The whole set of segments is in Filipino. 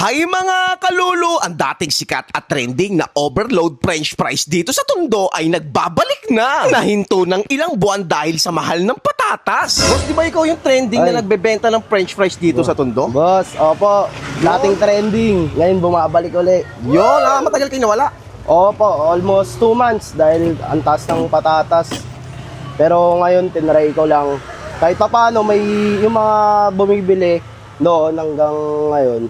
Hay mga kalulu, ang dating sikat at trending na overload french fries dito sa Tondo ay nagbabalik na. Nahinto ng ilang buwan dahil sa mahal ng patatas. Boss, di ba ikaw yung trending na Ay. nagbebenta ng french fries dito sa Tondo? Boss, opo, dating trending. Ngayon bumabalik uli. Yun, matagal kayo nawala. Opo, almost 2 months dahil ang taas ng patatas. Pero ngayon tinry ko lang. Kahit pa paano may yung mga bumibili noon hanggang ngayon,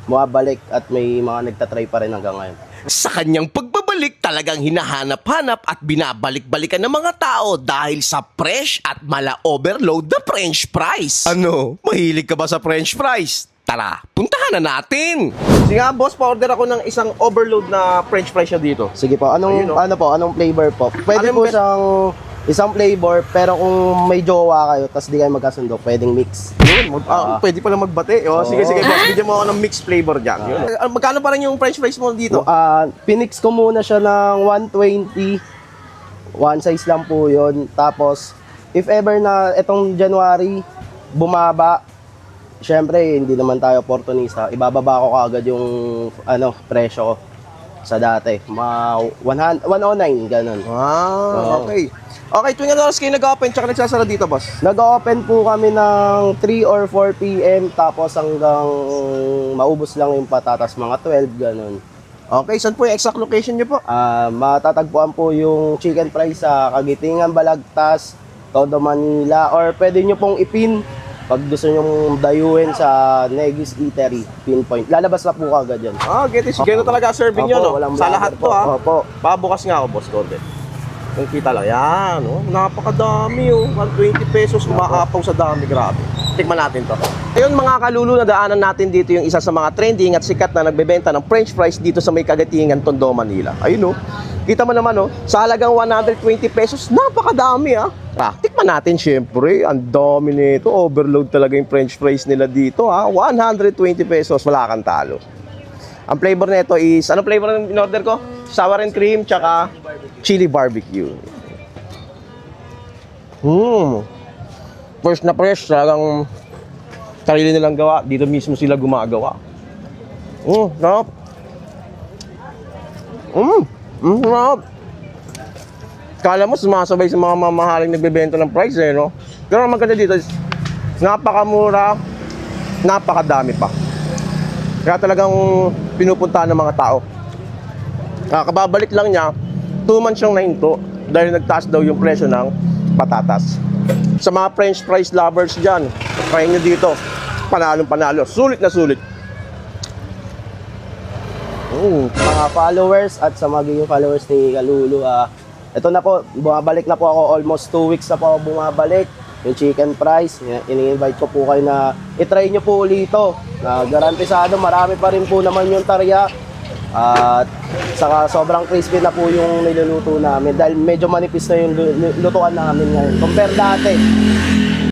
bumabalik at may mga nagtatry pa rin hanggang ngayon. Sa kanyang pagbabalik, talagang hinahanap-hanap at binabalik-balikan ng mga tao dahil sa fresh at mala overload na french fries. Ano? Mahilig ka ba sa french fries? Tara, puntahan na natin! Sige nga, boss, pa-order ako ng isang overload na french fries siya dito. Sige po, Ayun, oh. anong flavor po? Pwede Anong po siyang isang flavor, pero kung may jowa kayo, tapos di kayo magkasundo, pwedeng mix. Yun, pwede pala magbate. Sige, boss, bigyan mo ako ng mixed flavor dyan. Yun. Magkano pa rin yung french fries mo dito? Pinix ko muna siya ng 120. One size lang po yun. Tapos, if ever na itong January, bumaba, syempre, hindi naman tayo opportunista. Ibababa ko kaagad yung presyo ko sa dati. 109, ganun. Ah, okay. Okay, tuwing ano oras kayo nag-open tsaka nagsasara dito, boss? Nag-open po kami ng 3 or 4 p.m. tapos hanggang maubos lang yung patatas, mga 12, ganun. Okay, saan po yung exact location niyo po? Matatagpuan po yung chicken fries sa Kagitingan, Balagtas, Todo, Manila, or pwede nyo pong ipin pag gusto nyo dayuhin sa Negis Eatery, pinpoint. Lalabas na po kagad yan. Get it. Ganun talaga serving nyo, no? walang Sa lahat vlogger po, ha? Opo. Pabukas nga ako, boss, Gordon. Yung kita lang. Yan, oh. Napakadami, oh. 120 pesos, umaapaw sa dami. Grabe. Tikman natin to. Ayun, mga kalulu, nadaanan natin dito yung isa sa mga trending at sikat na nagbebenta ng french fries dito sa may Kagatingan, Tondo, Manila. Ayun, oh. Kita mo naman, oh. Sa halagang 120 pesos, napakadami, ah. Tikman natin, syempre. Ang dami nito. Overload talaga yung french fries nila dito, ha. 120 pesos, wala kang talo. Ang flavor nito is, ano flavor ng in-order ko? Sour and cream, tsaka chili barbecue. Fresh na fresh, talagang sarili nilang gawa. Dito mismo sila gumagawa. Sarap. Sarap. Kala mo sumasabay sa mga mamahaling nagbebenta ng price, eh, no? Pero ang maganda dito is, napakamura, napakadami pa. Kaya talagang pinupuntahan ng mga tao. Kababalik lang niya, 2 months siyang nahinto dahil nagtaas daw yung presyo ng patatas. Sa mga french fries lovers dyan, try nyo dito. Panalong panalo. Sulit na sulit. Mga followers at sa magiging followers ni Kalulu, ito na po, bumabalik na po ako. Almost 2 weeks na po ako bumabalik. Yung chicken fries, ini-invite ko po kayo na itry nyo po ulit ito. Garantisado, marami pa rin po naman yung tarya. At saka sobrang crispy na po yung niluluto namin dahil medyo manipis na yung lutuan namin ngayon compare dati.